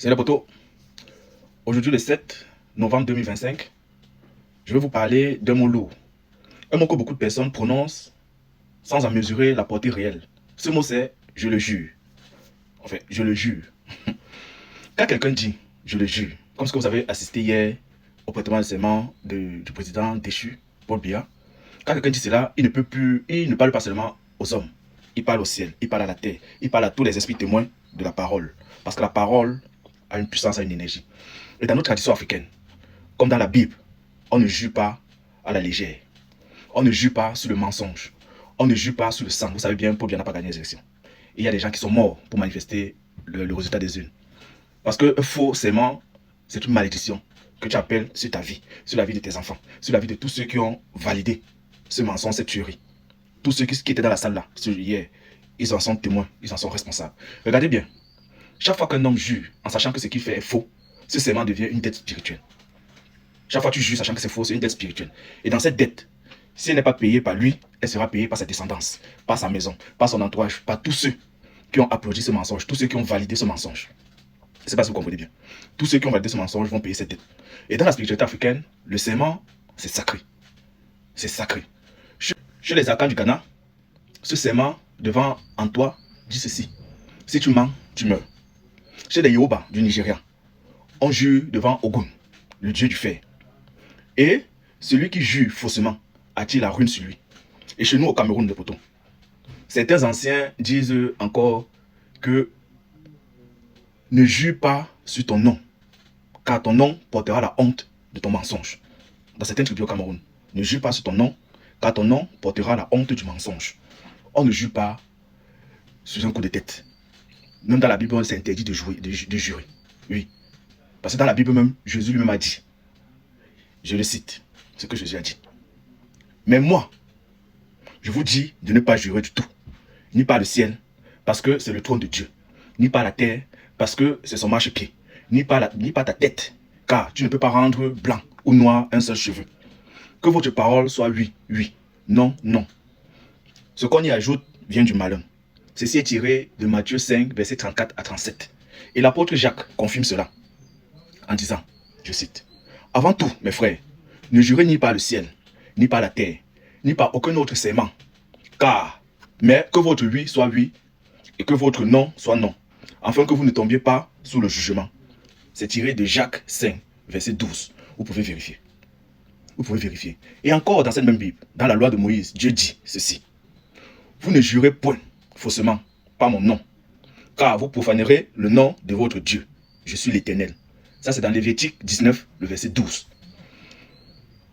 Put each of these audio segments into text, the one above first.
C'est le poteau. Aujourd'hui, le 7 novembre 2025, je vais vous parler d'un mot lourd. Un mot que beaucoup de personnes prononcent sans en mesurer la portée réelle. Ce mot, c'est « je le jure ». Enfin, je le jure. Quand quelqu'un dit « je le jure », comme ce que vous avez assisté hier au prêtement de serment du président déchu, Paul Biya, quand quelqu'un dit cela, il ne parle pas seulement aux hommes. Il parle au ciel, il parle à la terre, il parle à tous les esprits témoins de la parole. Parce que la parole a une puissance, a une énergie. Et dans notre tradition africaine, comme dans la Bible, on ne jure pas à la légère. On ne jure pas sur le mensonge. On ne jure pas sur le sang. Vous savez bien, Paul Biya n'a pas gagné les élections. Et il y a des gens qui sont morts pour manifester le résultat des urnes. Parce qu'un faux serment, c'est une malédiction que tu appelles sur ta vie, sur la vie de tes enfants, sur la vie de tous ceux qui ont validé ce mensonge, cette tuerie. Tous ceux qui étaient dans la salle là, hier, ils en sont témoins, ils en sont responsables. Regardez bien, chaque fois qu'un homme jure en sachant que ce qu'il fait est faux, ce serment devient une dette spirituelle. Chaque fois que tu jures sachant que c'est faux, c'est une dette spirituelle. Et dans cette dette, si elle n'est pas payée par lui, elle sera payée par sa descendance, par sa maison, par son entourage, par tous ceux qui ont applaudi ce mensonge, tous ceux qui ont validé ce mensonge. Je ne sais pas si vous comprenez bien. Tous ceux qui ont validé ce mensonge vont payer cette dette. Et dans la spiritualité africaine, le serment, c'est sacré. C'est sacré. Chez les Akans du Ghana, ce serment devant en toi dit ceci. Si tu mens, tu meurs. Chez les Yoruba du Nigeria, on jure devant Ogun, le dieu du fer. Et celui qui jure faussement attire la ruine sur lui. Et chez nous au Cameroun, le poteau, certains anciens disent encore que ne jure pas sur ton nom, car ton nom portera la honte de ton mensonge. Dans certaines tribus au Cameroun, ne jure pas sur ton nom, car ton nom portera la honte du mensonge. On ne jure pas sur un coup de tête. Même dans la Bible, c'est interdit de jurer. Oui. Parce que dans la Bible même, Jésus lui-même a dit, je le cite, ce que Jésus a dit. Mais moi, je vous dis de ne pas jurer du tout. Ni par le ciel, parce que c'est le trône de Dieu. Ni par la terre, parce que c'est son marchepied. Ni par ta tête, car tu ne peux pas rendre blanc ou noir un seul cheveu. Que votre parole soit oui, oui, non, non. Ce qu'on y ajoute vient du malin. Ceci est tiré de Matthieu 5, versets 34 à 37. Et l'apôtre Jacques confirme cela en disant, je cite, « Avant tout, mes frères, ne jurez ni par le ciel, ni par la terre, ni par aucun autre serment, mais que votre oui soit oui, et que votre non soit non, afin que vous ne tombiez pas sous le jugement. » C'est tiré de Jacques 5, verset 12. Vous pouvez vérifier. Vous pouvez vérifier. Et encore dans cette même Bible, dans la loi de Moïse, Dieu dit ceci. Vous ne jurez point faussement par mon nom, car vous profanerez le nom de votre Dieu. Je suis l'Éternel. Ça, c'est dans Lévitique 19, le verset 12.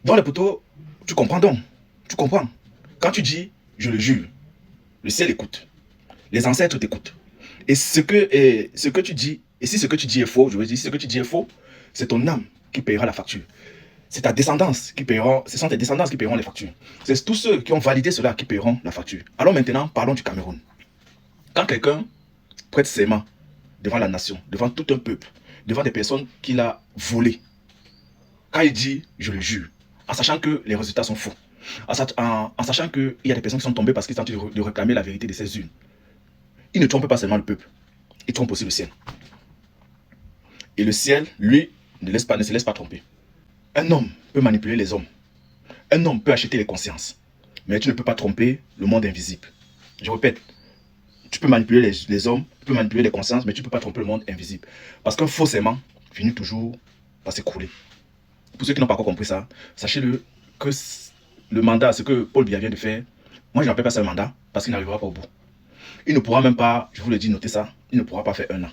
Dans le poteau, tu comprends donc. Tu comprends. Quand tu dis, je le jure, le ciel écoute. Les ancêtres t'écoutent. Et ce que tu dis, et si ce que tu dis est faux, je veux dire, si ce que tu dis est faux, c'est ton âme qui paiera la facture. C'est ta descendance qui paiera, ce sont tes descendants qui paieront les factures. C'est tous ceux qui ont validé cela qui paieront la facture. Alors maintenant, parlons du Cameroun. Quand quelqu'un prête serment devant la nation, devant tout un peuple, devant des personnes qu'il a volées, quand il dit « je le jure », en sachant que les résultats sont faux, en sachant qu'il y a des personnes qui sont tombées parce qu'ils tentent de réclamer la vérité de ces urnes, il ne trompe pas seulement le peuple, il trompe aussi le ciel. Et le ciel, lui, ne se laisse pas tromper. Un homme peut manipuler les hommes. Un homme peut acheter les consciences. Mais tu ne peux pas tromper le monde invisible. Je répète, tu peux manipuler les hommes, tu peux manipuler les consciences, mais tu ne peux pas tromper le monde invisible. Parce qu'un faux serment finit toujours par s'écrouler. Pour ceux qui n'ont pas encore compris ça, sachez-le que le mandat, ce que Paul Biya vient de faire, moi je n'appelle pas ça un mandat, parce qu'il n'arrivera pas au bout. Il ne pourra même pas, je vous le dis, notez ça, il ne pourra pas faire 1 an.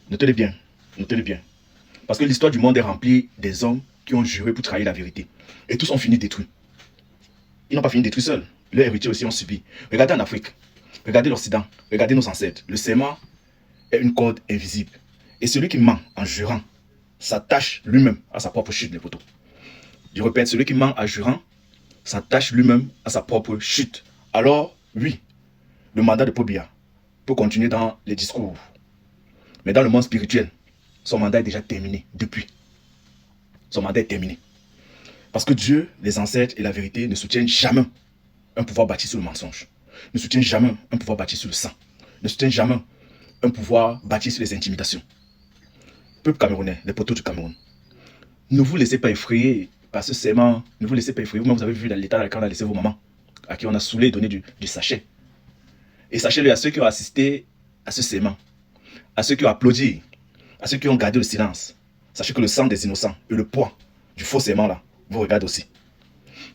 Notez-le bien, notez-le bien. Parce que l'histoire du monde est remplie des hommes qui ont juré pour trahir la vérité. Et tous ont fini détruits. Ils n'ont pas fini détruits seuls. Leurs héritiers aussi ont subi. Regardez en Afrique, regardez l'Occident, regardez nos ancêtres. Le serment est une corde invisible. Et celui qui ment en jurant s'attache lui-même à sa propre chute, les poteaux. Je répète, celui qui ment en jurant s'attache lui-même à sa propre chute. Alors, oui, le mandat de Paul Biya peut continuer dans les discours. Mais dans le monde spirituel, son mandat est déjà terminé depuis. Son mandat est terminé. Parce que Dieu, les ancêtres et la vérité ne soutiennent jamais un pouvoir bâti sur le mensonge. Ne soutiennent jamais un pouvoir bâti sur le sang. Ne soutiennent jamais un pouvoir bâti sur les intimidations. Peuple camerounais, les poteaux du Cameroun, ne vous laissez pas effrayer par ce serment. Ne vous laissez pas effrayer. Vous-même, vous avez vu l'état dans lequel on a laissé vos mamans, à qui on a saoulé et donné du sachet. Et sachez-le, à ceux qui ont assisté à ce serment, à ceux qui ont applaudi, à ceux qui ont gardé le silence, sachez que le sang des innocents et le poids du faux serment là, vous regardez aussi.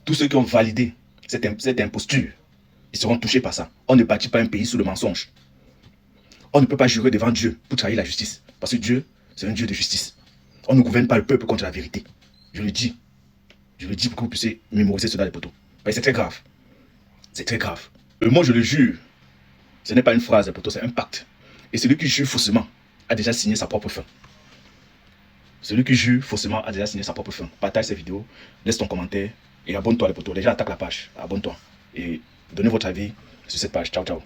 Tous ceux qui ont validé cette imposture, ils seront touchés par ça. On ne bâtit pas un pays sous le mensonge. On ne peut pas jurer devant Dieu pour trahir la justice. Parce que Dieu, c'est un Dieu de justice. On ne gouverne pas le peuple contre la vérité. Je le dis. Je le dis pour que vous puissiez mémoriser cela, les poteaux. Parce que c'est très grave. C'est très grave. Moi, je le jure. Ce n'est pas une phrase, les poteaux, c'est un pacte. Et celui qui jure faussement a déjà signé sa propre fin. Celui qui jure faussement a déjà signé sa propre fin. Partage cette vidéo, laisse ton commentaire et abonne-toi, les poteaux. Les gens attaquent la page. Abonne-toi. Et donnez votre avis sur cette page. Ciao, ciao.